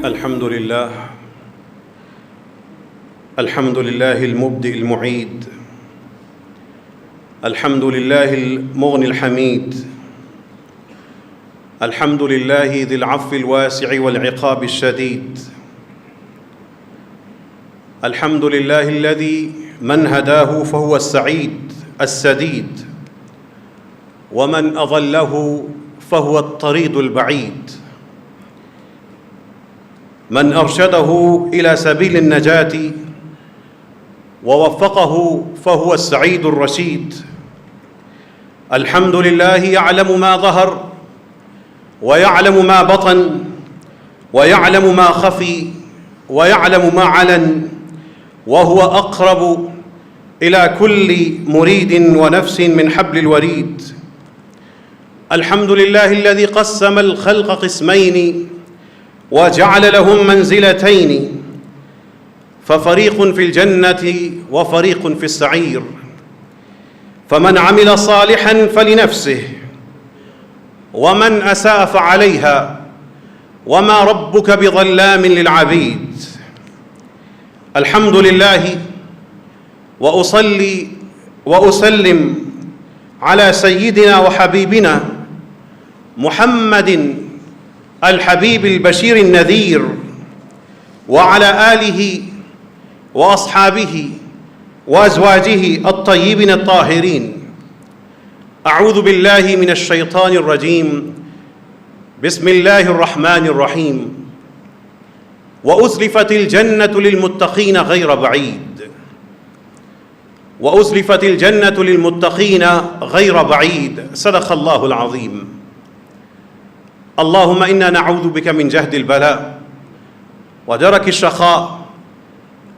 الحمد لله المبدئ المعيد، الحمد لله المغني الحميد، الحمد لله ذي العفو الواسع والعقاب الشديد، الحمد لله الذي من هداه فهو السعيد السديد، ومن أضله فهو الطريد البعيد، من أرشده إلى سبيل النجاة ووفقه فهو السعيد الرشيد. الحمد لله يعلم ما ظهر ويعلم ما بطن ويعلم ما خفي ويعلم ما علن، وهو أقرب إلى كل مريد ونفس من حبل الوريد. الحمد لله الذي قسم الخلق قسمين وجعل لهم منزلتين، ففريق في الجنة وفريق في السعير، فمن عمل صالحا فلنفسه ومن أساء فعليها وما ربك بظلام للعبيد. الحمد لله وأصلي وأسلم على سيدنا وحبيبنا محمد الحبيب البشير النذير، وعلى آله وأصحابه وأزواجه الطيبين الطاهرين. أعوذ بالله من الشيطان الرجيم. بسم الله الرحمن الرحيم. وأزلفت الجنة للمتقين غير بعيد، وأزلفت الجنة للمتقين غير بعيد. صدق الله العظيم. اللهم إنا نعوذ بك من جهد البلاء ودرك الشقاء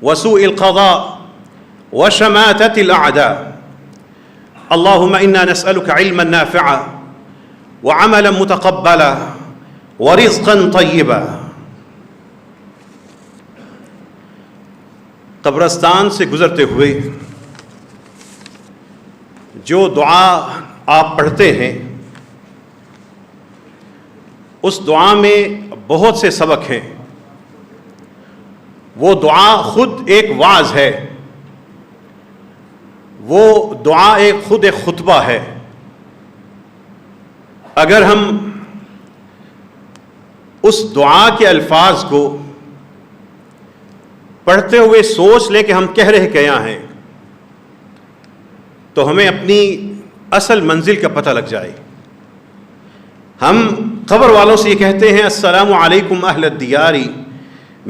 وسوء القضاء وشماتة الأعداء. اللهم إنا نسألك علما نافعا وعملا متقبلا ورزقا طيبا. قبرستان سے گزرتے ہوئے جو دعا آپ پڑھتے ہیں، اس دعا میں بہت سے سبق ہیں. وہ دعا خود ایک وعظ ہے، وہ دعا خود ایک خطبہ ہے. اگر ہم اس دعا کے الفاظ کو پڑھتے ہوئے سوچ لیں کہ ہم کہہ رہے کیا ہیں، تو ہمیں اپنی اصل منزل کا پتہ لگ جائے. ہم قبر والوں سے یہ کہتے ہیں: السلام علیکم اہل الدیار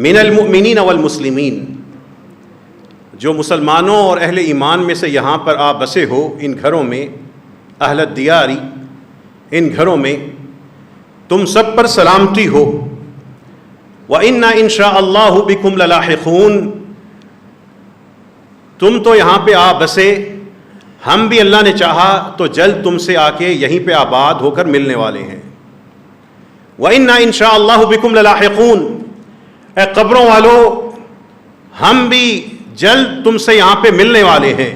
من المؤمنین والمسلمین. جو مسلمانوں اور اہل ایمان میں سے یہاں پر آپ بسے ہو، ان گھروں میں، اہل الدیار، ان گھروں میں تم سب پر سلامتی ہو. وَإِنَّا إِن شَاءَ اللَّهُ بِكُمْ لَلَاحِقُونَ. تم تو یہاں پہ آپ بسے، ہم بھی اللہ نے چاہا تو جلد تم سے آ کے یہیں پہ آباد ہو کر ملنے والے ہیں. وَإِنَّا إِن شَاءَ اللَّهُ بِكُمْ لَلَاحِقُونَ. اے قبروں والو، ہم بھی جلد تم سے یہاں پہ ملنے والے ہیں.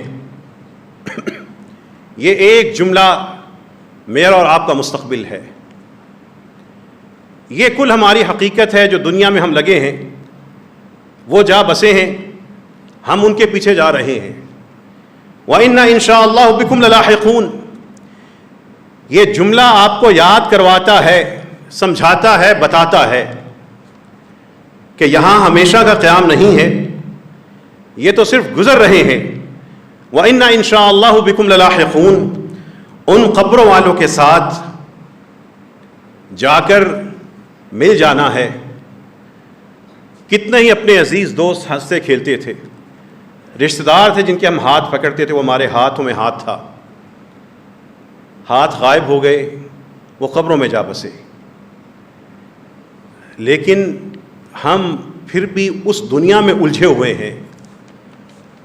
یہ ایک جملہ میرا اور آپ کا مستقبل ہے. یہ کل ہماری حقیقت ہے. جو دنیا میں ہم لگے ہیں، وہ جا بسے ہیں، ہم ان کے پیچھے جا رہے ہیں. وَإِنَّا إِن شَاءَ اللَّهُ بِكُمْ لَلَاحِقُونَ. یہ جملہ آپ کو یاد کرواتا ہے، سمجھاتا ہے، بتاتا ہے کہ یہاں ہمیشہ کا قیام نہیں ہے، یہ تو صرف گزر رہے ہیں. وَإِنَّا إِن شَاءَ اللَّهُ بِكُمْ لَلَاحِقُونَ. ان قبروں والوں کے ساتھ جا کر مل جانا ہے. کتنے ہی اپنے عزیز دوست ہنستے کھیلتے تھے، رشتہ دار تھے جن کے ہم ہاتھ پکڑتے تھے، وہ ہمارے ہاتھوں میں ہاتھ تھا. ہاتھ غائب ہو گئے، وہ قبروں میں جا بسے. لیکن ہم پھر بھی اس دنیا میں الجھے ہوئے ہیں،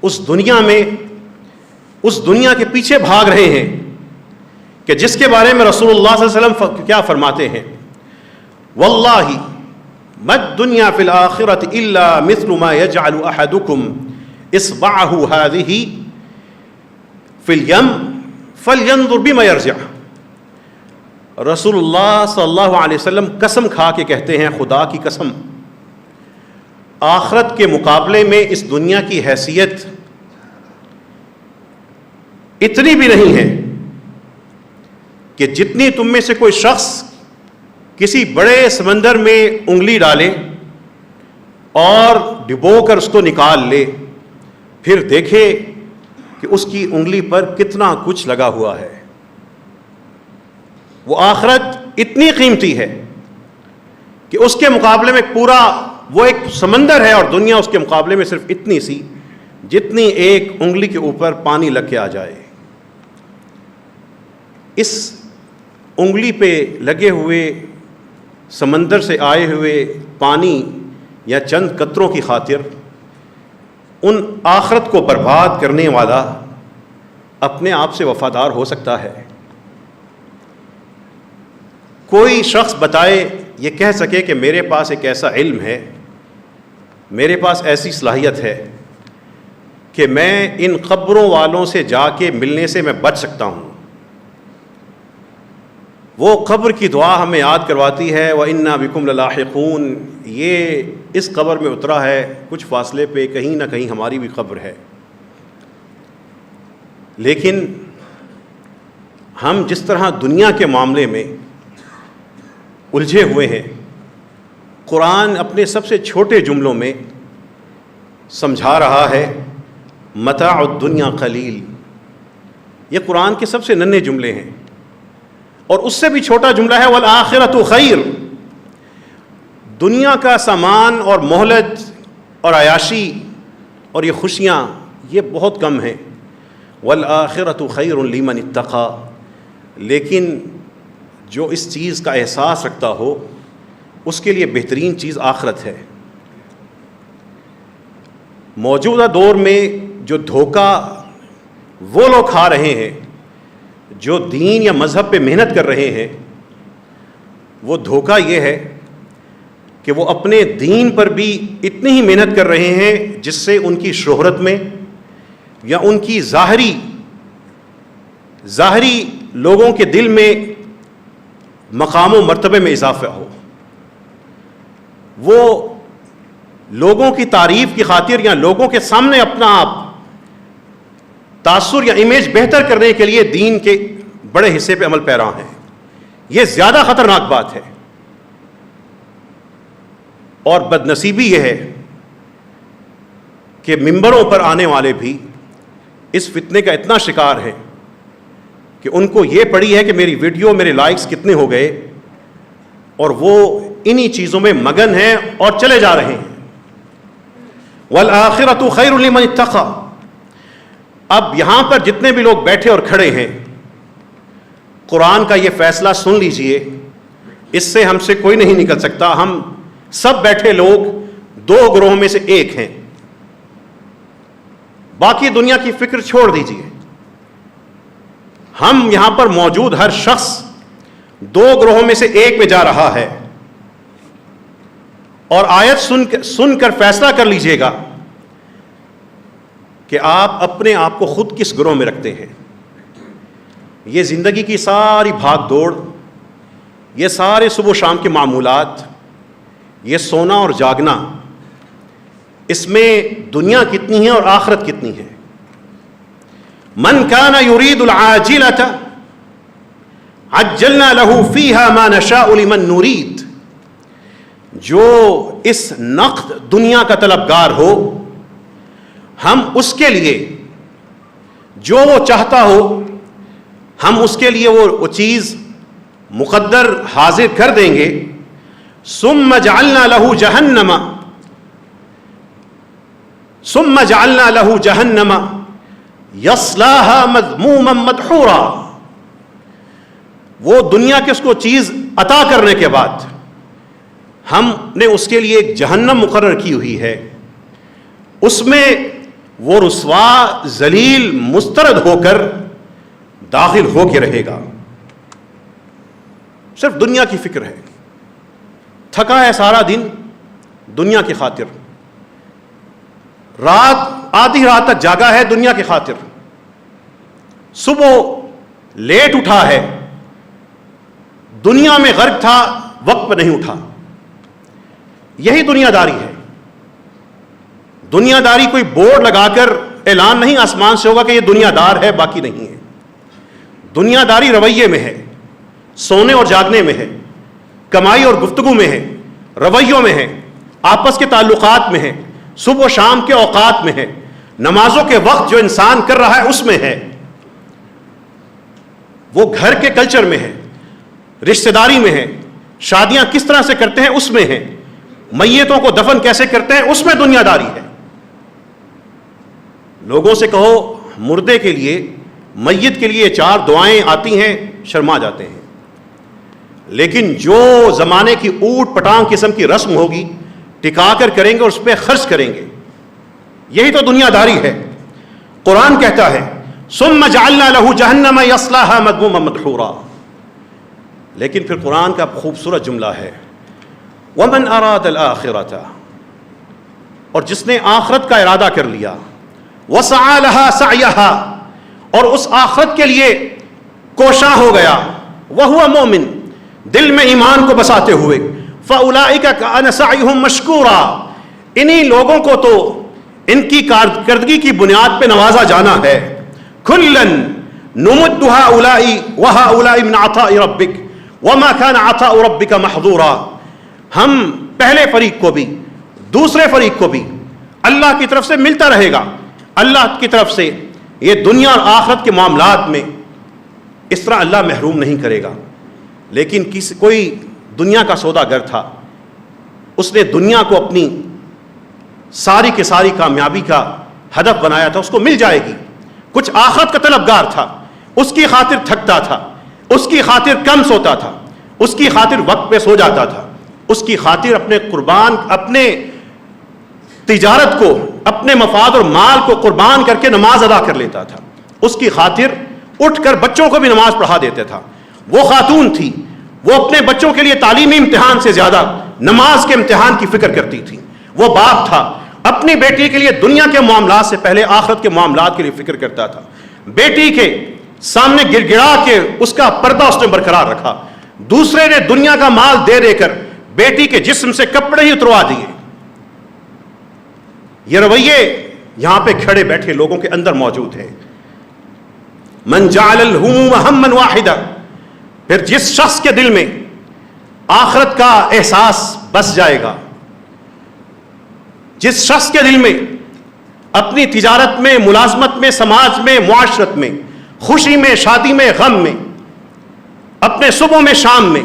اس دنیا کے پیچھے بھاگ رہے ہیں کہ جس کے بارے میں رسول اللہ صلی اللہ علیہ وسلم کیا فرماتے ہیں: واللہ ما الدنیا فی الآخرۃ الا مثل ما یجعل احدکم اصبعہ هذه فی الیم فلینظر بما یرجع. رسول اللہ صلی اللہ علیہ وسلم قسم کھا کے کہتے ہیں، خدا کی قسم، آخرت کے مقابلے میں اس دنیا کی حیثیت اتنی بھی نہیں ہے کہ جتنی تم میں سے کوئی شخص کسی بڑے سمندر میں انگلی ڈالے اور ڈبو کر اس کو نکال لے، پھر دیکھے کہ اس کی انگلی پر کتنا کچھ لگا ہوا ہے۔ وہ آخرت اتنی قیمتی ہے کہ اس کے مقابلے میں پورا وہ ایک سمندر ہے، اور دنیا اس کے مقابلے میں صرف اتنی سی جتنی ایک انگلی کے اوپر پانی لگ کے آ جائے۔ اس انگلی پہ لگے ہوئے سمندر سے آئے ہوئے پانی یا چند قطروں کی خاطر ان آخرت کو برباد کرنے والا اپنے آپ سے وفادار ہو سکتا ہے؟ کوئی شخص بتائے، یہ کہہ سکے کہ میرے پاس ایک ایسا علم ہے، میرے پاس ایسی صلاحیت ہے کہ میں ان قبروں والوں سے جا کے ملنے سے میں بچ سکتا ہوں۔ وہ قبر کی دعا ہمیں یاد کرواتی ہے، وَإِنَّا بِكُمْ لَلَاحِقُونَ، یہ اس قبر میں اترا ہے، کچھ فاصلے پہ کہیں نہ کہیں ہماری بھی قبر ہے۔ لیکن ہم جس طرح دنیا کے معاملے میں الجھے ہوئے ہیں، قرآن اپنے سب سے چھوٹے جملوں میں سمجھا رہا ہے متاع الدنیا قلیل۔ یہ قرآن کے سب سے ننھے جملے ہیں، اور اس سے بھی چھوٹا جملہ ہے والآخرۃ خیر۔ دنیا کا سامان اور مہلت اور عیاشی اور یہ خوشیاں یہ بہت کم ہیں، والآخرۃ خیر لمن اتقی، لیکن جو اس چیز کا احساس رکھتا ہو اس کے لیے بہترین چیز آخرت ہے۔ موجودہ دور میں جو دھوکہ وہ لوگ کھا رہے ہیں جو دین یا مذہب پہ محنت کر رہے ہیں، وہ دھوکہ یہ ہے کہ وہ اپنے دین پر بھی اتنی ہی محنت کر رہے ہیں جس سے ان کی شہرت میں یا ان کی ظاہری لوگوں کے دل میں مقام و مرتبے میں اضافہ ہو۔ وہ لوگوں کی تعریف کی خاطر یا لوگوں کے سامنے اپنا آپ تاثر یا امیج بہتر کرنے کے لیے دین کے بڑے حصے پہ عمل پیرا ہیں۔ یہ زیادہ خطرناک بات ہے، اور بدنصیبی یہ ہے کہ ممبروں پر آنے والے بھی اس فتنے کا اتنا شکار ہیں کہ ان کو یہ پڑی ہے کہ میری ویڈیو، میرے لائکس کتنے ہو گئے، اور وہ انہی چیزوں میں مگن ہیں اور چلے جا رہے ہیں۔ والآخرۃ خیر لمن اتقی۔ اب یہاں پر جتنے بھی لوگ بیٹھے اور کھڑے ہیں، قرآن کا یہ فیصلہ سن لیجئے، اس سے ہم سے کوئی نہیں نکل سکتا۔ ہم سب بیٹھے لوگ دو گروہوں میں سے ایک ہیں، باقی دنیا کی فکر چھوڑ دیجئے۔ ہم یہاں پر موجود ہر شخص دو گروہوں میں سے ایک میں جا رہا ہے، اور آیت سن کر فیصلہ کر لیجئے گا کہ آپ اپنے آپ کو خود کس گروہ میں رکھتے ہیں۔ یہ زندگی کی ساری بھاگ دوڑ، یہ سارے صبح و شام کے معمولات، یہ سونا اور جاگنا، اس میں دنیا کتنی ہے اور آخرت کتنی ہے۔ من کان یرید العاجلۃ عجلنا له فیہا ما نشاء لمن نرید۔ جو اس نقد دنیا کا طلبگار ہو، ہم اس کے لیے جو وہ چاہتا ہو، ہم اس کے لیے وہ چیز مقدر حاضر کر دیں گے۔ ثم جعلنا له جہنم یصلاها مذموما مدحورا۔ وہ دنیا کے اس کو چیز عطا کرنے کے بعد ہم نے اس کے لیے ایک جہنم مقرر کی ہوئی ہے، اس میں وہ رسوا ذلیل مسترد ہو کر داخل ہو کے رہے گا۔ صرف دنیا کی فکر ہے، تھکا ہے سارا دن دنیا کی خاطر، رات آدھی رات تک جاگا ہے دنیا کی خاطر، صبح لیٹ اٹھا ہے، دنیا میں غرق تھا، وقت پہ نہیں اٹھا۔ یہی دنیا داری ہے۔ دنیا داری کوئی بورڈ لگا کر اعلان نہیں آسمان سے ہوگا کہ یہ دنیا دار ہے، باقی نہیں ہے. دنیا داری رویے میں ہے، سونے اور جاگنے میں ہے، کمائی اور گفتگو میں ہے، رویوں میں ہے، آپس کے تعلقات میں ہے، صبح و شام کے اوقات میں ہے، نمازوں کے وقت جو انسان کر رہا ہے اس میں ہے، وہ گھر کے کلچر میں ہے، رشتہ داری میں ہے، شادیاں کس طرح سے کرتے ہیں اس میں ہے، میتوں کو دفن کیسے کرتے ہیں اس میں دنیا داری ہے. لوگوں سے کہو مردے کے لیے، میت کے لیے 4 دعائیں آتی ہیں، شرما جاتے ہیں. لیکن جو زمانے کی اوٹ پٹانگ قسم کی رسم ہوگی ٹکا کر کریں گے اور اس پہ خرچ کریں گے، یہی تو دنیا داری ہے. قرآن کہتا ہے ثم جعلنا له جہنم یصلاها مذموما مدحورا. لیکن پھر قرآن کا خوبصورت جملہ ہے ومن اراد الآخرۃ، اور جس نے آخرت کا ارادہ کر لیا، وسعى لها سعيها، اور اس آخرت کے لیے کوشاں ہو گیا، وهو مؤمن، دل میں ایمان کو بساتے ہوئے، فاولئک کان سعیهم مشکورا، انہی لوگوں کو تو ان کی کارکردگی کی بنیاد پہ نوازا جانا ہے. کلا نمد هؤلاء وهؤلاء من عطاء ربک وما كان عطاء ربک محظورا. ہم پہلے فریق کو بھی دوسرے فریق کو بھی اللہ کی طرف سے ملتا رہے گا. اللہ کی طرف سے یہ دنیا اور آخرت کے معاملات میں اس طرح اللہ محروم نہیں کرے گا. لیکن کوئی دنیا کا سوداگر تھا، اس نے دنیا کو اپنی ساری کی ساری کامیابی کا ہدف بنایا تھا، اس کو مل جائے گی. کچھ آخرت کا طلبگار تھا، اس کی خاطر تھکتا تھا، اس کی خاطر کم سوتا تھا، اس کی خاطر وقت پہ سو جاتا تھا، اس کی خاطر اپنے تجارت کو، اپنے مفاد اور مال کو قربان کر کے نماز ادا کر لیتا تھا، اس کی خاطر اٹھ کر بچوں کو بھی نماز پڑھا دیتا تھا. وہ خاتون تھی، وہ اپنے بچوں کے لیے تعلیمی امتحان سے زیادہ نماز کے امتحان کی فکر کرتی تھی. وہ باپ تھا، اپنی بیٹی کے لیے دنیا کے معاملات سے پہلے آخرت کے معاملات کے لیے فکر کرتا تھا. بیٹی کے سامنے گڑ گڑا کے اس کا پردہ اس نے برقرار رکھا. دوسرے نے دنیا کا مال دے دے کر بیٹی کے جسم سے کپڑے ہی اتروا دیے. یہ رویے یہاں پہ کھڑے بیٹھے لوگوں کے اندر موجود ہیں. من جعل الہموم ہما واحدا، پھر جس شخص کے دل میں آخرت کا احساس بس جائے گا، جس شخص کے دل میں اپنی تجارت میں، ملازمت میں، سماج میں، معاشرت میں، خوشی میں، شادی میں، غم میں، اپنے صبح میں، شام میں،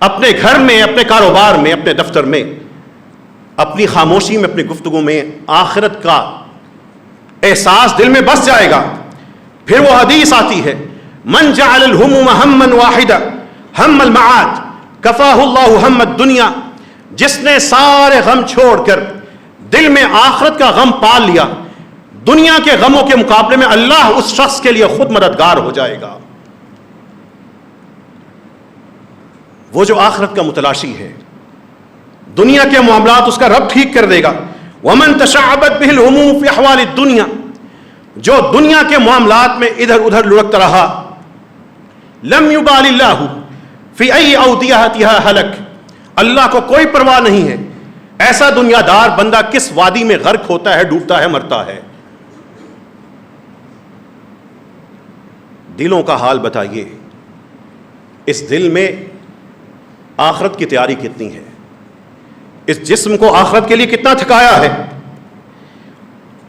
اپنے گھر میں، اپنے کاروبار میں، اپنے دفتر میں، اپنی خاموشی میں، اپنی گفتگو میں آخرت کا احساس دل میں بس جائے گا، پھر وہ حدیث آتی ہے من جعل الہموم ہما واحدا ہم المعاد کفاہ اللہ ہم الدنیا، جس نے سارے غم چھوڑ کر دل میں آخرت کا غم پال لیا، دنیا کے غموں کے مقابلے میں اللہ اس شخص کے لیے خود مددگار ہو جائے گا. وہ جو آخرت کا متلاشی ہے، دنیا کے معاملات اس کا رب ٹھیک کر دے گا. ومن تشعبت به الہموم فی احوال الدنیا، جو دنیا کے معاملات میں ادھر ادھر لڑکتا رہا، لم یبال اللہ فی ای اودیہتها ہلک، اللہ کو کوئی پرواہ نہیں ہے ایسا دنیا دار بندہ کس وادی میں غرق ہوتا ہے، ڈوبتا ہے، مرتا ہے. دلوں کا حال بتائیے، اس دل میں آخرت کی تیاری کتنی ہے، اس جسم کو آخرت کے لیے کتنا تھکایا ہے.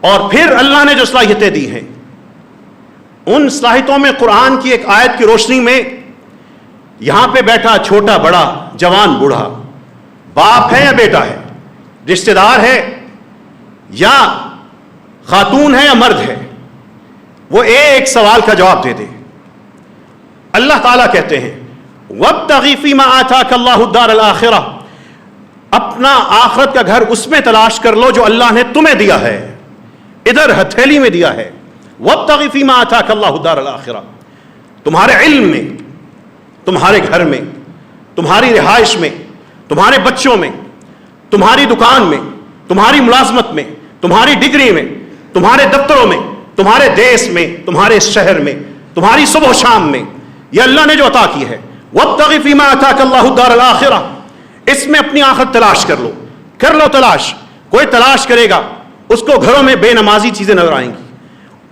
اور پھر اللہ نے جو صلاحیتیں دی ہیں، ان صلاحیتوں میں قرآن کی ایک آیت کی روشنی میں یہاں پہ بیٹھا چھوٹا بڑا، جوان بوڑھا، باپ ہے یا بیٹا ہے، رشتہ دار ہے یا خاتون ہے یا مرد ہے، وہ ایک سوال کا جواب دے دے. اللہ تعالیٰ کہتے ہیں وَابْتَغِ فِي مَا آتَاكَ اللَّهُ الدَّارَ الْآخِرَةَ، اپنا آخرت کا گھر اس میں تلاش کر لو جو اللہ نے تمہیں دیا ہے، ادھر ہتھیلی میں دیا ہے. وَابْتَغِ فِي مَا آتَاكَ اللَّهُ الدَّارَ الْآخِرَةَ، تمہارے علم میں، تمہارے گھر میں، تمہاری رہائش میں، تمہارے بچوں میں، تمہاری دکان میں، تمہاری ملازمت میں، تمہاری ڈگری میں، تمہارے دفتروں میں، تمہارے دیس میں، تمہارے شہر میں، تمہاری صبح و شام میں، یہ اللہ نے جو عطا کی ہے. وَابْتَغِ فِي مَا آتَاكَ اللَّهُ الدَّارَ الْآخِرَةَ، اس میں اپنی آخرت تلاش کر لو تلاش. کوئی تلاش کرے گا اس کو گھروں میں بے نمازی چیزیں نظر آئیں گی.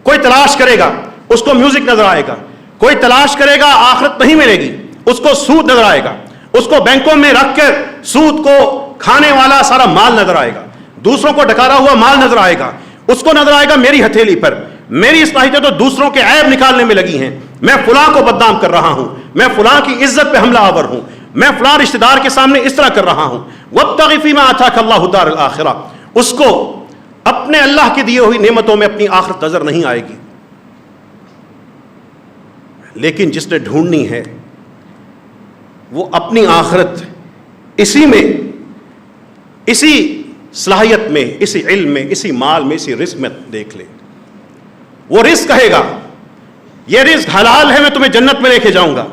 کوئی تلاش کرے گا اس کو میوزک نظر آئے گا. کوئی تلاش کرے گا آخرت نہیں ملے گی اس کو سود نظر آئے گا. اس کو بینکوں میں رکھ کر سود کو کھانے والا سارا مال نظر آئے گا. دوسروں کو ڈکارا ہوا مال نظر آئے گا. اس کو نظر آئے گا میری ہتھیلی پر میری اصلاحیتیں تو دوسروں کے عیب نکالنے میں لگی ہیں, میں فلاں کو بدنام کر رہا ہوں, میں فلاں کی عزت پہ حملہ آور ہوں, میں فلاں رشتہ دار کے سامنے اس طرح کر رہا ہوں. وابتغ فیما آتاک اللہ الدار الآخرہ. اس کو اپنے اللہ کی دی ہوئی نعمتوں میں اپنی آخرت نظر نہیں آئے گی. لیکن جس نے ڈھونڈنی ہے وہ اپنی آخرت اسی میں, اسی صلاحیت میں, اسی علم میں, اسی مال میں, اسی رزق میں دیکھ لے. وہ رزق کہے گا یہ رزق حلال ہے, میں تمہیں جنت میں لے کے جاؤں گا.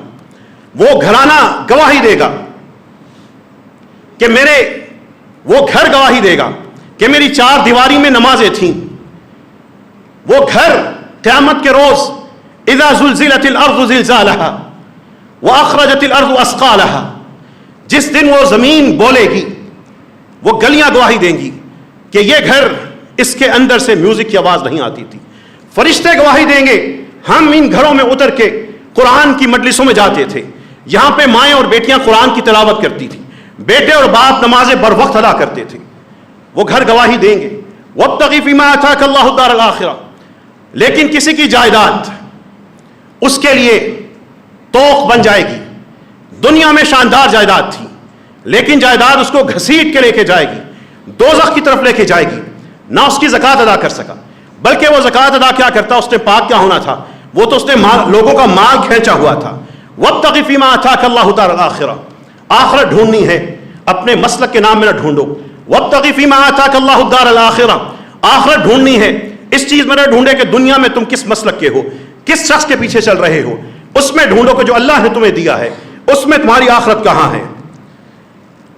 وہ گھرانہ گواہی دے گا کہ وہ گھر گواہی دے گا کہ میری 4 دیواری میں نمازیں تھیں. وہ گھر قیامت کے روز اذا زلزلت الارض زلزالها واخرجت الارض اثقالها, جس دن وہ زمین بولے گی وہ گلیاں گواہی دیں گی کہ یہ گھر, اس کے اندر سے میوزک کی آواز نہیں آتی تھی. فرشتے گواہی دیں گے ہم ان گھروں میں اتر کے قرآن کی مجلسوں میں جاتے تھے, یہاں پہ مائیں اور بیٹیاں قرآن کی تلاوت کرتی تھی, بیٹے اور باپ نمازیں بر وقت ادا کرتے تھے. وہ گھر گواہی دیں گے. وابتغ فیما آتاک اللہ الدار الآخرہ. لیکن کسی کی جائیداد اس کے لیے توق بن جائے گی. دنیا میں شاندار جائیداد تھی لیکن جائیداد اس کو گھسیٹ کے لے کے جائے گی, دوزخ کی طرف لے کے جائے گی. نہ اس کی زکوٰۃ ادا کر سکا, بلکہ وہ زکوٰۃ ادا کیا کرتا, اس نے پاک کیا ہونا تھا, وہ تو اس نے لوگوں کا مال کھینچا ہوا تھا. وابتغ فیما آتاک اللہ الدار الآخرہ. آخرت ڈھونڈنی ہے اپنے مسلک کے نام میں نہ ڈھونڈو. وابتغ فیما آتاک اللہ الدار الآخرہ. آخرت ڈھونڈنی ہے اس چیز میں نہ ڈھونڈے کہ دنیا میں تم کس مسلک کے ہو, کس شخص کے پیچھے چل رہے ہو. اس میں ڈھونڈو کہ جو اللہ نے تمہیں دیا ہے اس میں تمہاری آخرت کہاں ہے.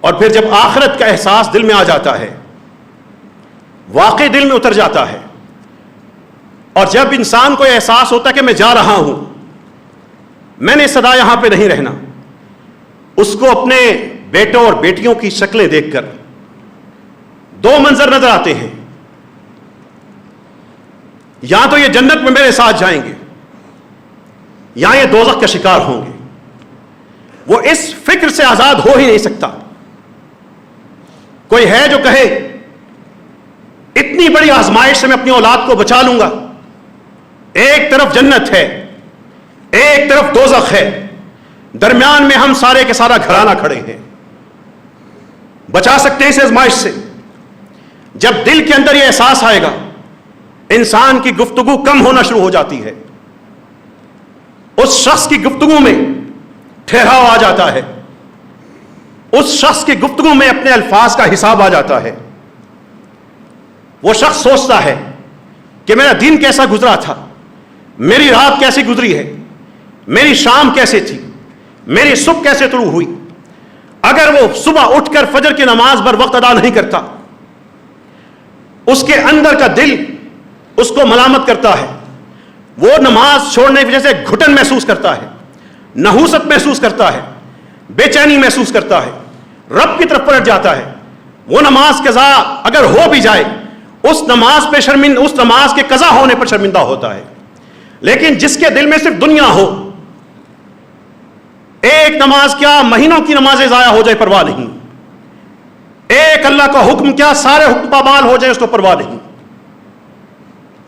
اور پھر جب آخرت کا احساس دل میں آ جاتا ہے, واقعی دل میں اتر جاتا ہے, اور جب انسان کو احساس ہوتا ہے کہ میں جا رہا ہوں, میں نے سدا یہاں پہ نہیں رہنا, اس کو اپنے بیٹوں اور بیٹیوں کی شکلیں دیکھ کر 2 منظر نظر آتے ہیں. یا تو یہ جنت میں میرے ساتھ جائیں گے یا یہ دوزخ کا شکار ہوں گے. وہ اس فکر سے آزاد ہو ہی نہیں سکتا. کوئی ہے جو کہے اتنی بڑی آزمائش سے میں اپنی اولاد کو بچا لوں گا, ایک طرف جنت ہے ایک طرف دوزخ ہے, درمیان میں ہم سارے کے سارا گھرانہ کھڑے ہیں, بچا سکتے ہیں اس آزمائش سے. جب دل کے اندر یہ احساس آئے گا انسان کی گفتگو کم ہونا شروع ہو جاتی ہے, اس شخص کی گفتگو میں ٹھہراؤ آ جاتا ہے, اس شخص کی گفتگو میں اپنے الفاظ کا حساب آ جاتا ہے. وہ شخص سوچتا ہے کہ میرا دن کیسا گزرا تھا, میری رات کیسی گزری ہے, میری شام کیسے تھی, میری صبح کیسے طلوع ہوئی. اگر وہ صبح اٹھ کر فجر کی نماز بر وقت ادا نہیں کرتا, اس کے اندر کا دل اس کو ملامت کرتا ہے, وہ نماز چھوڑنے کی وجہ سے گھٹن محسوس کرتا ہے, نحوست محسوس کرتا ہے, بے چینی محسوس کرتا ہے, رب کی طرف پلٹ جاتا ہے. وہ نماز قضا اگر ہو بھی جائے اس نماز پہ اس نماز کے قضا ہونے پر شرمندہ ہوتا ہے. لیکن جس کے دل میں صرف دنیا ہو, ایک نماز کیا مہینوں کی نمازیں ضائع ہو جائے پرواہ نہیں, ایک اللہ کا حکم کیا سارے حکم پامال ہو جائے اس کو پرواہ نہیں.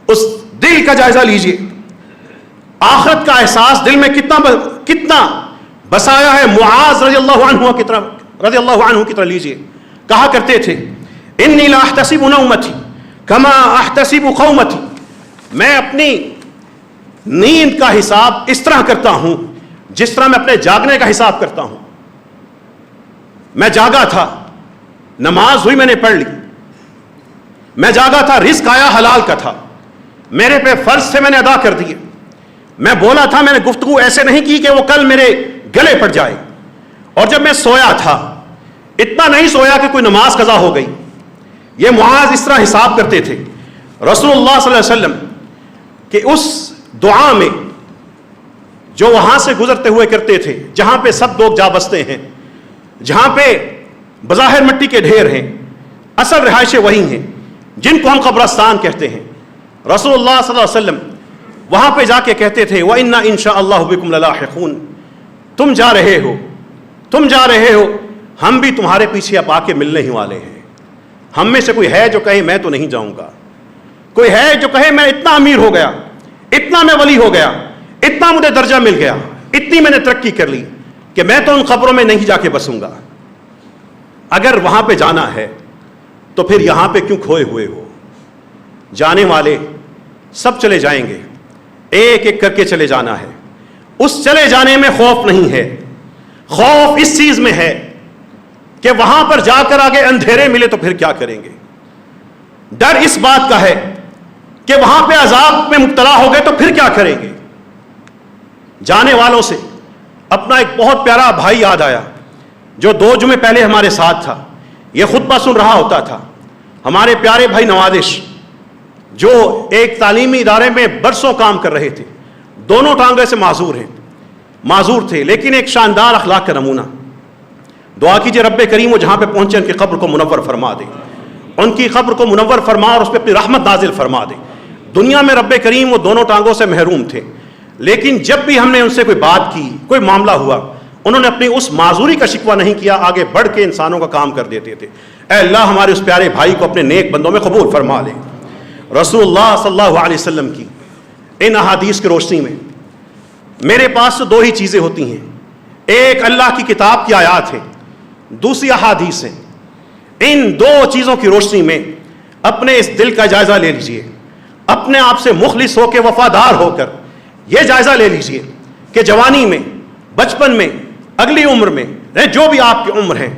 اس دل کا جائزہ لیجئے, آخرت کا احساس دل میں کتنا بسایا ہے. معاذ رضی اللہ عنہ کی طرح لیجئے, کہا کرتے تھے انی لا احتسب نومتی کما احتسب قومتی. میں اپنی نیند کا حساب اس طرح کرتا ہوں جس طرح میں اپنے جاگنے کا حساب کرتا ہوں. میں جاگا تھا, نماز ہوئی میں نے پڑھ لی, میں جاگا تھا, رزق آیا حلال کا تھا, میرے پہ فرض تھے میں نے ادا کر دیے. میں بولا تھا, میں نے گفتگو ایسے نہیں کی کہ وہ کل میرے گلے پڑ جائے. اور جب میں سویا تھا اتنا نہیں سویا کہ کوئی نماز قضا ہو گئی. یہ معاذ اس طرح حساب کرتے تھے. رسول اللہ صلی اللہ علیہ وسلم کہ اس دعا میں جو وہاں سے گزرتے ہوئے کرتے تھے, جہاں پہ سب لوگ جا بستے ہیں, جہاں پہ بظاہر مٹی کے ڈھیر ہیں, اصل رہائشیں وہی ہیں, جن کو ہم قبرستان کہتے ہیں، رسول اللہ صلی اللہ علیہ وسلم وہاں پہ جا کے کہتے تھے وَإِنَّا إِن شَاءَ اللَّهُ بِكُمْ لَلَاحِقُونَ، تم جا رہے ہو ہم بھی تمہارے پیچھے اب آ کے ملنے ہی والے ہیں۔ ہم میں سے کوئی ہے جو کہے میں تو نہیں جاؤں گا، کوئی ہے جو کہے میں اتنا امیر ہو گیا، اتنا میں ولی ہو گیا، اتنا مجھے درجہ مل گیا، اتنی میں نے ترقی کر لی کہ میں تو ان قبروں میں نہیں جا کے بسوں گا۔ اگر وہاں پہ جانا ہے تو پھر یہاں پہ کیوں کھوئے ہوئے ہو؟ جانے والے سب چلے جائیں گے، ایک ایک کر کے چلے جانا ہے۔ اس چلے جانے میں خوف نہیں ہے، خوف اس چیز میں ہے کہ وہاں پر جا کر آگے اندھیرے ملے تو پھر کیا کریں گے۔ ڈر اس بات کا ہے کہ وہاں پہ عذاب میں مبتلا ہو گئے تو پھر کیا کریں گے۔ جانے والوں سے اپنا ایک بہت پیارا بھائی یاد آیا جو 2 جمعے پہلے ہمارے ساتھ تھا، یہ خطبہ سن رہا ہوتا تھا۔ ہمارے پیارے بھائی نوازش جو ایک تعلیمی ادارے میں برسوں کام کر رہے تھے، دونوں ٹانگیں سے معذور تھے، لیکن ایک شاندار اخلاق کا نمونہ۔ دعا کیجئے رب کریم وہ جہاں پہ پہنچے ان کی قبر کو منور فرما دے، ان کی قبر کو منور فرما اور اس پہ اپنی رحمت نازل فرما دے۔ دنیا میں رب کریم وہ دونوں ٹانگوں سے محروم تھے، لیکن جب بھی ہم نے ان سے کوئی بات کی، کوئی معاملہ ہوا، انہوں نے اپنی اس معذوری کا شکوہ نہیں کیا، آگے بڑھ کے انسانوں کا کام کر دیتے تھے۔ اے اللہ ہمارے اس پیارے بھائی کو اپنے نیک بندوں میں قبول فرما لے۔ رسول اللہ صلی اللہ علیہ وسلم کی ان احادیث کی روشنی میں میرے پاس تو 2 ہی چیزیں ہوتی ہیں، ایک اللہ کی کتاب کی آیات ہے، دوسری احادیث ہے۔ ان 2 چیزوں کی روشنی میں اپنے اس دل کا جائزہ لے لیجئے، اپنے آپ سے مخلص ہو کے وفادار ہو کر یہ جائزہ لے لیجئے کہ جوانی میں، بچپن میں، اگلی عمر میں، جو بھی آپ کی عمر ہے،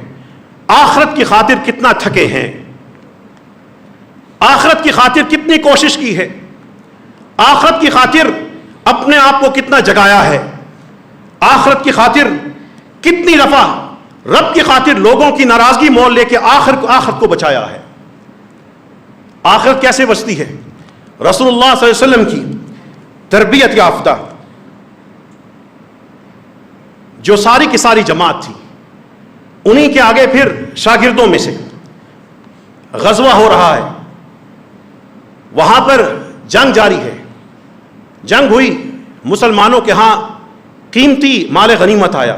آخرت کی خاطر کتنا تھکے ہیں، آخرت کی خاطر کتنی کوشش کی ہے، آخرت کی خاطر اپنے آپ کو کتنا جگایا ہے، آخرت کی خاطر کتنی دفعہ رب کی خاطر لوگوں کی ناراضگی مول لے کے آخرت کو بچایا ہے۔ آخرت کیسے بچتی ہے؟ رسول اللہ صلی اللہ علیہ وسلم کی تربیت یافتہ جو ساری کی ساری جماعت تھی، انہی کے آگے پھر شاگردوں میں سے غزوہ ہو رہا ہے، وہاں پر جنگ جاری ہے، جنگ ہوئی، مسلمانوں کے ہاں قیمتی مال غنیمت آیا،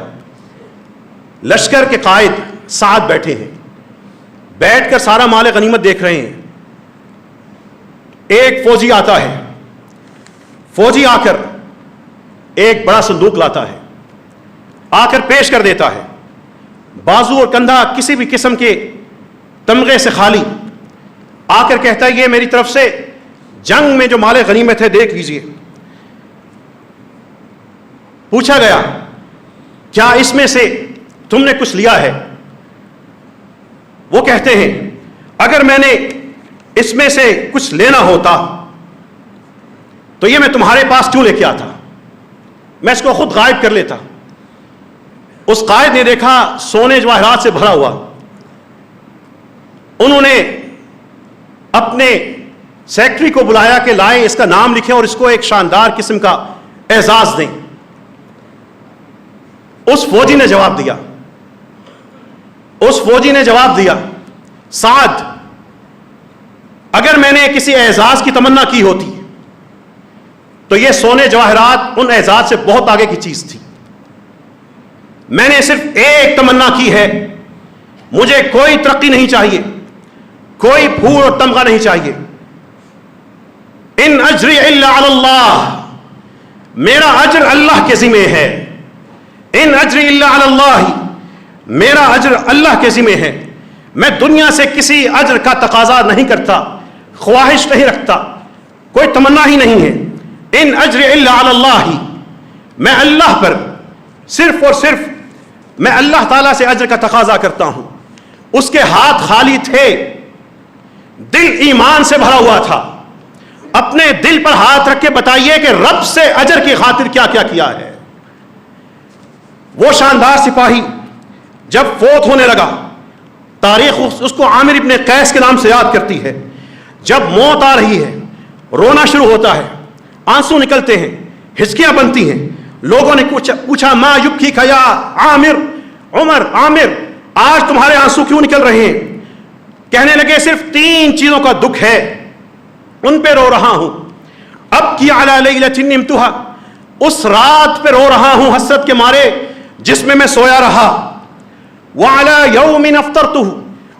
لشکر کے قائد سعد بیٹھے ہیں، بیٹھ کر سارا مال غنیمت دیکھ رہے ہیں۔ ایک فوجی آتا ہے، فوجی آ کر ایک بڑا صندوق لاتا ہے، آ کر پیش کر دیتا ہے، بازو اور کندھا کسی بھی قسم کے تمغے سے خالی، آ کر کہتا ہے یہ میری طرف سے جنگ میں جو مال غنیمت ہے دیکھ لیجئے۔ پوچھا گیا کیا اس میں سے تم نے کچھ لیا ہے؟ وہ کہتے ہیں اگر میں نے اس میں سے کچھ لینا ہوتا تو یہ میں تمہارے پاس کیوں لے کے آتا، میں اس کو خود غائب کر لیتا۔ اس قائد نے دیکھا سونے جواہرات سے بھرا ہوا، انہوں نے اپنے سیکٹری کو بلایا کہ لائیں اس کا نام لکھیں اور اس کو ایک شاندار قسم کا اعزاز دیں۔ اس فوجی نے جواب دیا سعد اگر میں نے کسی اعزاز کی تمنا کی ہوتی تو یہ سونے جواہرات ان اعزاز سے بہت آگے کی چیز تھی، میں نے صرف ایک تمنا کی ہے، مجھے کوئی ترقی نہیں چاہیے، کوئی پھول اور تمغہ نہیں چاہیے۔ ان اجری الا علی اللہ، میرا اجر اللہ کے ذمہ ہے، ان اجری الا علی اللہ، میرا اجر اللہ کے ذمہ ہے، میں دنیا سے کسی اجر کا تقاضا نہیں کرتا، خواہش نہیں رکھتا، کوئی تمنا ہی نہیں ہے۔ ان اجری الا علی اللہ، میں اللہ پر صرف اور صرف میں اللہ تعالیٰ سے اجر کا تقاضا کرتا ہوں۔ اس کے ہاتھ خالی تھے، دل ایمان سے بھرا ہوا تھا۔ اپنے دل پر ہاتھ رکھ کے بتائیے کہ رب سے اجر کی خاطر کیا کیا کیا ہے۔ وہ شاندار سپاہی جب فوت ہونے لگا، تاریخ اس کو عامر ابن قیس کے نام سے یاد کرتی ہے، جب موت آ رہی ہے رونا شروع ہوتا ہے، آنسو نکلتے ہیں، ہچکیاں بنتی ہیں۔ لوگوں نے پوچھا ما یبکیک یا عامر، عمر، عامر آج تمہارے آنسو کیوں نکل رہے ہیں؟ کہنے لگے صرف 3 چیزوں کا دکھ ہے، ان پہ رو رہا ہوں. اب کی علی لیلۃ نمتھا، اس رات پہ رو رہا ہوں حسرت کے مارے جس میں سویا رہا. وعلی یوم افطرتہ،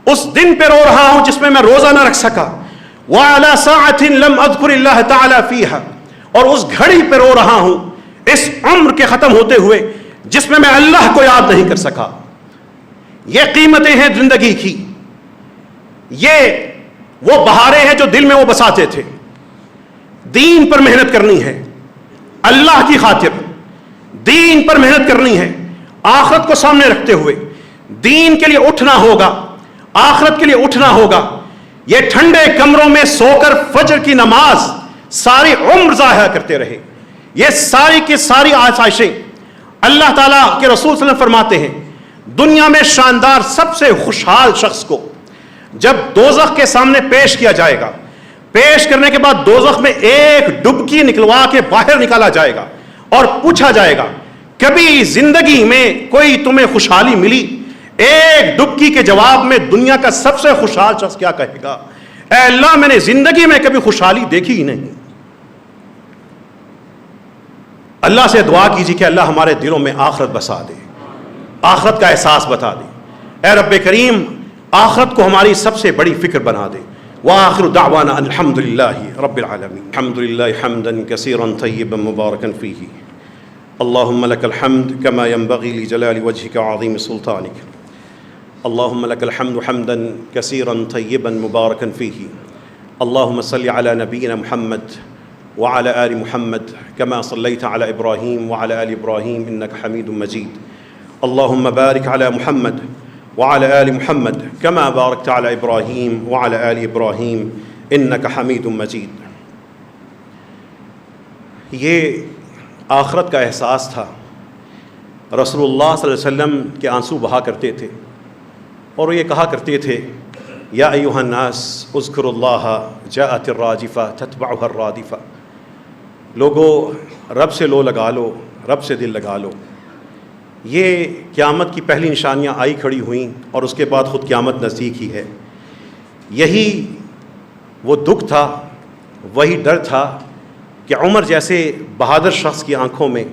اس دن پہ رو رہا ہوں جس میں روزہ نہ رکھ سکا. وعلی ساعۃ لم اذکر اللہ تعالی فیہا، اور اس گھڑی پہ رو رہا ہوں اس عمر کے ختم ہوتے ہوئے جس میں اللہ کو یاد نہیں کر سکا. یہ قیمتیں ہیں زندگی کی، یہ وہ بہاریں ہیں جو دل میں وہ بساتے تھے. دین پر محنت کرنی ہے، اللہ کی خاطر دین پر محنت کرنی ہے، آخرت کو سامنے رکھتے ہوئے دین کے لیے اٹھنا ہوگا، آخرت کے لیے اٹھنا ہوگا. یہ ٹھنڈے کمروں میں سو کر فجر کی نماز ساری عمر ضائع کرتے رہے. یہ ساری کی ساری آسائشیں اللہ تعالیٰ کے رسول صلی اللہ علیہ وسلم فرماتے ہیں دنیا میں شاندار سب سے خوشحال شخص کو جب دوزخ کے سامنے پیش کیا جائے گا، پیش کرنے کے بعد دوزخ میں ایک ڈبکی نکلوا کے باہر نکالا جائے گا اور پوچھا جائے گا کبھی زندگی میں کوئی تمہیں خوشحالی ملی؟ ایک ڈبکی کے جواب میں دنیا کا سب سے خوشحال شخص کیا کہے گا؟ اے اللہ، میں نے زندگی میں کبھی خوشحالی دیکھی ہی نہیں. اللہ سے دعا کیجیے کہ اللہ ہمارے دلوں میں آخرت بسا دے، آخرت کا احساس بتا دے. اے رب کریم، آخرت کو ہماری سب سے بڑی فکر بنا دے. وآخر دعوانا الحمد للہ رب العالمین. الحمد للہ حمدا کثیرا طیبا مبارکا فیہ. اللہم لک الحمد کما ینبغی لجلال وجہک وعظیم سلطانک. اللہم لک الحمد حمدا کثیرا طیبا مبارکا فیہ. اللہم صل علی نبینا محمد وعلى آل محمد كما صليت على إبراهيم وعلى آل إبراهيم إنك حميد مجيد. اللهم بارك على محمد وعلى آل محمد كما باركت على إبراهيم وعلى آل إبراهيم إنك حميد مجيد. یہ آخرت کا احساس تھا. رسول اللہ صلی اللہ علیہ وسلم کے آنسو بہا کرتے تھے اور وہ یہ کہا کرتے تھے یا ایھا الناس اذکروا اللہ جاءت الراجفہ تتبعها الرادفہ. لوگو رب سے لو لگا لو، رب سے دل لگا لو. یہ قیامت کی پہلی نشانیاں آئی کھڑی ہوئیں اور اس کے بعد خود قیامت نزدیک ہی ہے. یہی وہ دکھ تھا، وہی ڈر تھا کہ عمر جیسے بہادر شخص کی آنکھوں میں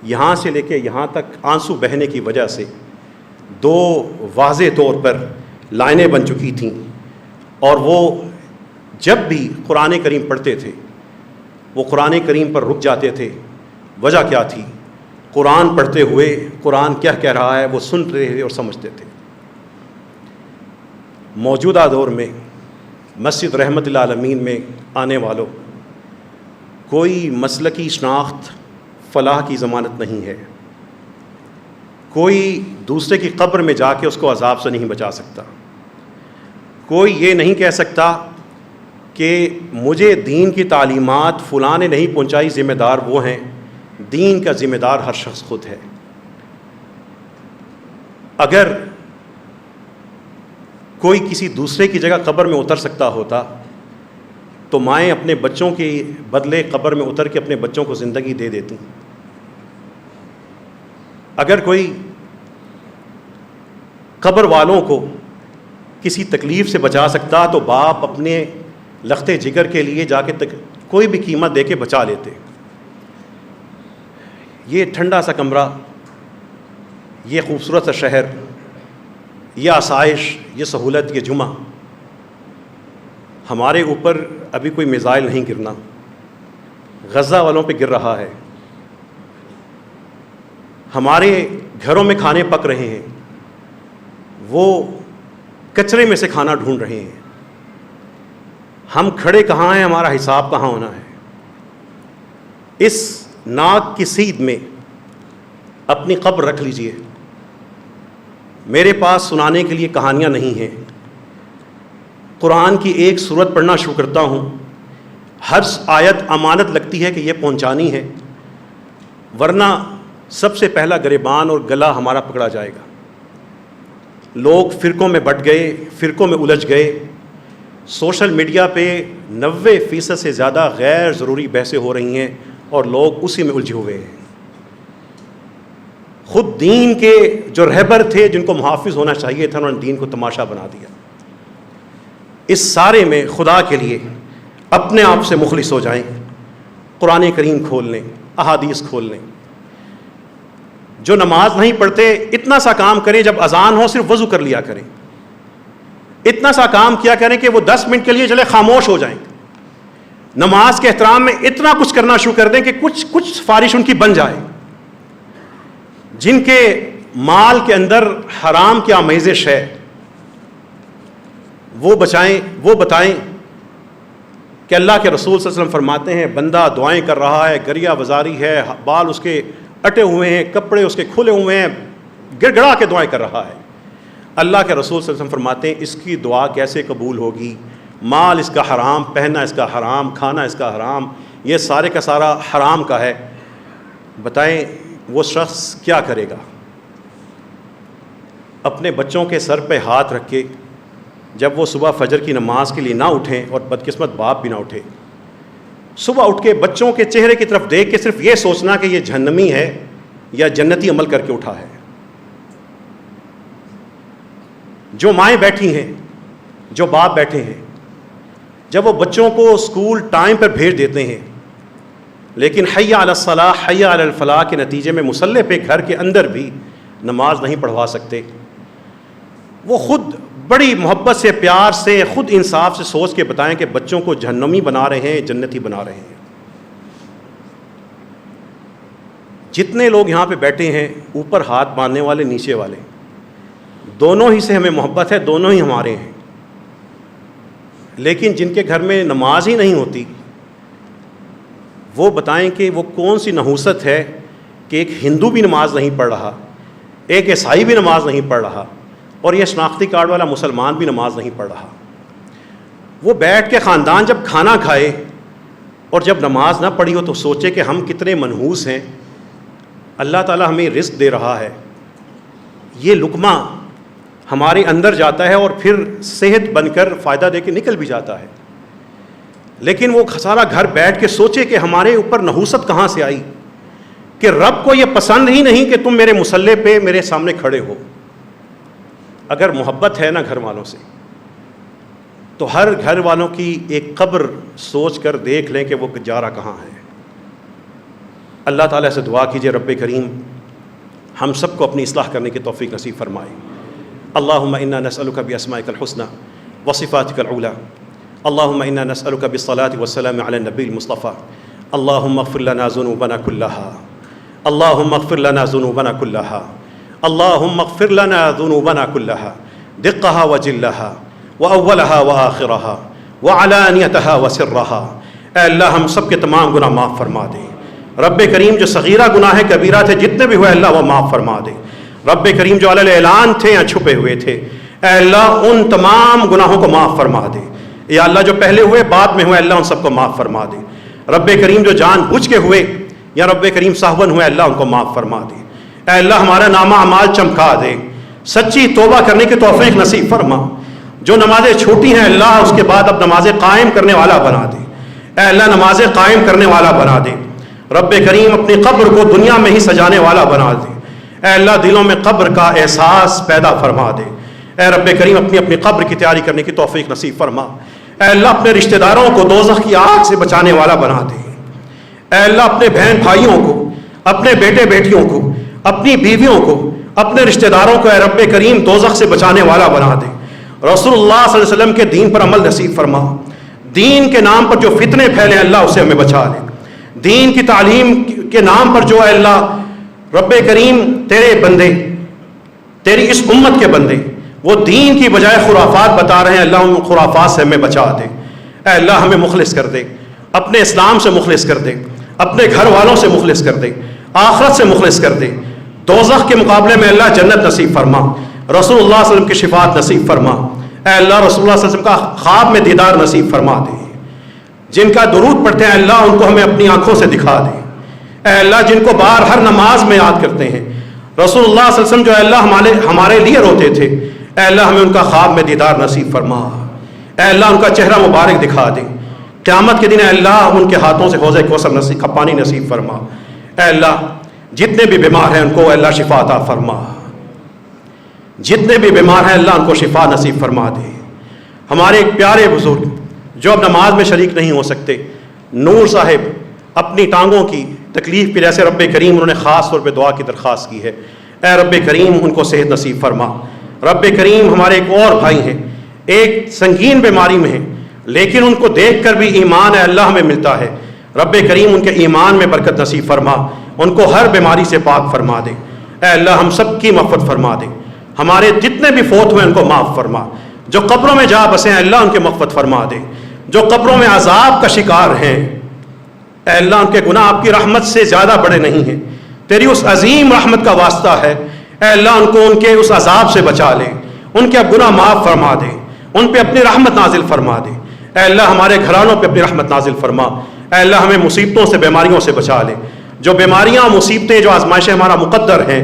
یہاں سے لے کے یہاں تک آنسو بہنے کی وجہ سے 2 واضح طور پر لائنیں بن چکی تھیں. اور وہ جب بھی قرآن کریم پڑھتے تھے وہ قرآن کریم پر رک جاتے تھے. وجہ کیا تھی؟ قرآن پڑھتے ہوئے قرآن کیا کہہ رہا ہے وہ سنتے تھے اور سمجھتے تھے. موجودہ دور میں مسجد رحمت للعالمین میں آنے والوں کوئی مسلکی شناخت فلاح کی ضمانت نہیں ہے. کوئی دوسرے کی قبر میں جا کے اس کو عذاب سے نہیں بچا سکتا. کوئی یہ نہیں کہہ سکتا کہ مجھے دین کی تعلیمات فلاں نے نہیں پہنچائی، ذمہ دار وہ ہیں. دین کا ذمہ دار ہر شخص خود ہے. اگر کوئی کسی دوسرے کی جگہ قبر میں اتر سکتا ہوتا تو مائیں اپنے بچوں کے بدلے قبر میں اتر کے اپنے بچوں کو زندگی دے دیتی. اگر کوئی قبر والوں کو کسی تکلیف سے بچا سکتا تو باپ اپنے لخت جگر کے لیے جا کے کوئی بھی قیمت دے کے بچا لیتے. یہ ٹھنڈا سا کمرہ، یہ خوبصورت سا شہر، یہ آسائش، یہ سہولت، یہ جمعہ، ہمارے اوپر ابھی کوئی میزائل نہیں گرنا. غزہ والوں پہ گر رہا ہے. ہمارے گھروں میں کھانے پک رہے ہیں، وہ کچرے میں سے کھانا ڈھونڈ رہے ہیں. ہم کھڑے کہاں ہیں؟ ہمارا حساب کہاں ہونا ہے؟ اس ناک کی سیدھ میں اپنی قبر رکھ لیجئے. میرے پاس سنانے کے لیے کہانیاں نہیں ہیں. قرآن کی ایک سورت پڑھنا شروع کرتا ہوں، ہر آیت امانت لگتی ہے کہ یہ پہنچانی ہے، ورنہ سب سے پہلا گریبان اور گلا ہمارا پکڑا جائے گا. لوگ فرقوں میں بٹ گئے، فرقوں میں الجھ گئے. سوشل میڈیا پہ 90% سے زیادہ غیر ضروری بحثیں ہو رہی ہیں اور لوگ اسی میں الجھے ہوئے ہیں. خود دین کے جو رہبر تھے، جن کو محافظ ہونا چاہیے تھا، انہوں نے دین کو تماشا بنا دیا. اس سارے میں خدا کے لیے اپنے آپ سے مخلص ہو جائیں، قرآن کریم کھول لیں، احادیث کھول لیں۔ جو نماز نہیں پڑھتے اتنا سا کام کریں، جب اذان ہو صرف وضو کر لیا کریں، اتنا سا کام کیا کریں کہ وہ 10 منٹ کے لیے چلے خاموش ہو جائیں۔ نماز کے احترام میں اتنا کچھ کرنا شروع کر دیں کہ کچھ سفارش ان کی بن جائے۔ جن کے مال کے اندر حرام کی آمیزش ہے وہ بتائیں کہ اللہ کے رسول صلی اللہ علیہ وسلم فرماتے ہیں بندہ دعائیں کر رہا ہے، گریہ وزاری ہے، بال اس کے اٹے ہوئے ہیں، کپڑے اس کے کھلے ہوئے ہیں، گڑ گڑا کے دعائیں کر رہا ہے، اللہ کے رسول صلی اللہ علیہ وسلم فرماتے ہیں اس کی دعا کیسے قبول ہوگی؟ مال اس کا حرام، پہننا اس کا حرام، کھانا اس کا حرام، یہ سارے کا سارا حرام کا ہے۔ بتائیں وہ شخص کیا کرے گا؟ اپنے بچوں کے سر پہ ہاتھ رکھ کے جب وہ صبح فجر کی نماز کے لیے نہ اٹھیں، اور بدقسمت باپ بھی نہ اٹھے، صبح اٹھ کے بچوں کے چہرے کی طرف دیکھ کے صرف یہ سوچنا کہ یہ جہنمی ہے یا جنتی عمل کر کے اٹھا ہے۔ جو مائیں بیٹھی ہیں، جو باپ بیٹھے ہیں، جب وہ بچوں کو اسکول ٹائم پر بھیج دیتے ہیں لیکن حی علی الصلاح حی علی الفلاح کے نتیجے میں مصلی پہ گھر کے اندر بھی نماز نہیں پڑھوا سکتے، وہ خود بڑی محبت سے، پیار سے، خود انصاف سے سوچ کے بتائیں کہ بچوں کو جہنمی بنا رہے ہیں، جنتی بنا رہے ہیں۔ جتنے لوگ یہاں پہ بیٹھے ہیں، اوپر ہاتھ باندھنے والے، نیچے والے، دونوں ہی سے ہمیں محبت ہے، دونوں ہی ہمارے ہیں، لیکن جن کے گھر میں نماز ہی نہیں ہوتی وہ بتائیں کہ وہ کون سی نحوست ہے کہ ایک ہندو بھی نماز نہیں پڑھ رہا، ایک عیسائی بھی نماز نہیں پڑھ رہا، اور یہ شناختی کارڈ والا مسلمان بھی نماز نہیں پڑھ رہا۔ وہ بیٹھ کے خاندان جب کھانا کھائے اور جب نماز نہ پڑھی ہو تو سوچے کہ ہم کتنے منحوس ہیں۔ اللہ تعالیٰ ہمیں رزق دے رہا ہے، یہ لقمہ ہمارے اندر جاتا ہے اور پھر صحت بن کر فائدہ دے کے نکل بھی جاتا ہے، لیکن وہ سارا گھر بیٹھ کے سوچے کہ ہمارے اوپر نحوست کہاں سے آئی کہ رب کو یہ پسند ہی نہیں کہ تم میرے مصلی پہ میرے سامنے کھڑے ہو۔ اگر محبت ہے نا گھر والوں سے تو ہر گھر والوں کی ایک قبر سوچ کر دیکھ لیں کہ وہ جا رہا کہاں ہے۔ اللہ تعالیٰ سے دعا کیجئے رب کریم ہم سب کو اپنی اصلاح کرنے کی توفیق نصیب فرمائے۔ اللہم انا نسألک باسمائک الحسنى وصفاتک العلی، اللہم انا نسألک بالصلاة والسلام علی النبی المصطفى، اللہم اغفر لنا ذنوبنا كلها، اللہم اغفر لنا ذنوبنا كلها، اللہم اغفر لنا ذنوبنا كلها دقها وجلها واولها واخرها وعلانیتها وسرها۔ اے اللہ ہم سب کے تمام گناہ معاف فرما دے۔ رب کریم جو صغیرہ گناہ کبیرہ تھے جتنے بھی ہوئے اللہ وہ معاف فرما دے۔ رب کریم جو علی اعلان تھے یا چھپے ہوئے تھے اے اللہ ان تمام گناہوں کو معاف فرما دے۔ یا اللہ جو پہلے ہوئے بعد میں ہوئے اللہ ان سب کو معاف فرما دے۔ رب کریم جو جان بوجھ کے ہوئے یا رب کریم سہون ہوئے اللہ ان کو معاف فرما دے۔ اے اللہ ہمارا نامہ اعمال چمکا دے، سچی توبہ کرنے کی توفیق نصیب فرما۔ جو نمازیں چھوٹی ہیں اللہ اس کے بعد اب نمازیں قائم کرنے والا بنا دے۔ اے اللہ نمازیں قائم کرنے والا بنا دے۔ رب کریم اپنی قبر کو دنیا میں ہی سجانے والا بنا دے۔ اے اللہ دلوں میں قبر کا احساس پیدا فرما دے۔ اے رب کریم اپنی قبر کی تیاری کرنے کی توفیق نصیب فرما۔ اے اللہ اپنے رشتہ داروں کو دوزخ کی آگ سے بچانے والا بنا دے۔ اے اللہ اپنے بہن بھائیوں کو، اپنے بیٹے بیٹیوں کو، اپنی بیویوں کو، اپنے رشتہ داروں کو اے رب کریم دوزخ سے بچانے والا بنا دے۔ رسول اللہ صلی اللہ علیہ وسلم کے دین پر عمل نصیب فرما۔ دین کے نام پر جو فتنے پھیلے اللہ اسے ہمیں بچا لے۔ دین کی تعلیم کے نام پر جو اے اللہ رب کریم تیرے بندے، تیری اس امت کے بندے وہ دین کی بجائے خرافات بتا رہے ہیں اللہ ان خرافات سے ہمیں بچا دے۔ اے اللہ ہمیں مخلص کر دے، اپنے اسلام سے مخلص کر دے، اپنے گھر والوں سے مخلص کر دے، آخرت سے مخلص کر دے۔ دوزخ کے مقابلے میں اللہ جنت نصیب فرما، رسول اللہ صلی اللہ علیہ وسلم کی شفاعت نصیب فرما۔ اے اللہ رسول اللہ صلی اللہ علیہ وسلم کا خواب میں دیدار نصیب فرما دے۔ جن کا درود پڑھتے ہیں اللہ ان کو ہمیں اپنی آنکھوں سے دکھا دے۔ اے اللہ جن کو بار ہر نماز میں یاد کرتے ہیں رسول اللہ صلی اللہ علیہ وسلم جو اے اللہ ہمارے لیے روتے تھے، اے اللہ ہمیں ان کا خواب میں دیدار نصیب فرما۔ اے اللہ ان کا چہرہ مبارک دکھا دے۔ قیامت کے دن اے اللہ ان کے ہاتھوں سے حوض کوثر کا پانی نصیب فرما۔ اے اللہ جتنے بھی بیمار ہیں ان کو اے اللہ شفا عطا فرما، جتنے بھی بیمار ہیں اللہ ان کو شفا نصیب فرما دے۔ ہمارے ایک پیارے بزرگ جو اب نماز میں شریک نہیں ہو سکتے، نور صاحب، اپنی ٹانگوں کی تکلیف کی وجہ سے رب کریم انہوں نے خاص طور پہ دعا کی درخواست کی ہے، اے رب کریم ان کو صحت نصیب فرما۔ رب کریم ہمارے ایک اور بھائی ہیں، ایک سنگین بیماری میں ہیں، لیکن ان کو دیکھ کر بھی ایمان ہے اللہ ہمیں ملتا ہے۔ رب کریم ان کے ایمان میں برکت نصیب فرما، ان کو ہر بیماری سے پاک فرما دے۔ اے اللہ ہم سب کی مغفرت فرما دے، ہمارے جتنے بھی فوت ہوئے ان کو معاف فرما، جو قبروں میں جا بسے ہیں اللہ ان کے مغفرت فرما دے، جو قبروں میں عذاب کا شکار ہیں اے اللہ ان کے گناہ آپ کی رحمت سے زیادہ بڑے نہیں ہیں، تیری اس عظیم رحمت کا واسطہ ہے، اے اللہ ان کو ان کے اس عذاب سے بچا لے، ان کے اب گناہ معاف فرما دے، ان پہ اپنی رحمت نازل فرما دے۔ اے اللہ ہمارے گھرانوں پہ اپنی رحمت نازل فرما، اے اللہ ہمیں مصیبتوں سے بیماریوں سے بچا لے، جو بیماریاں مصیبتیں جو آزمائشیں ہمارا مقدر ہیں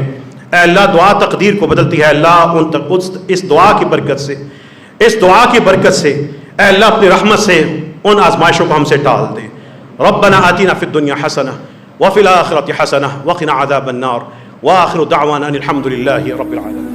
اے اللہ دعا تقدیر کو بدلتی ہے، اللہ ان تک اس دعا کی برکت سے، اس دعا کی برکت سے اے اللہ اپنی رحمت سے ان آزمائشوں کو ہم سے ٹال دے۔ ربنا آتنا فی الدنیا حسنہ وفی الآخرۃ حسنہ وقنا عذاب النار وآخر دعوانا ان الحمد للہ رب العالمین۔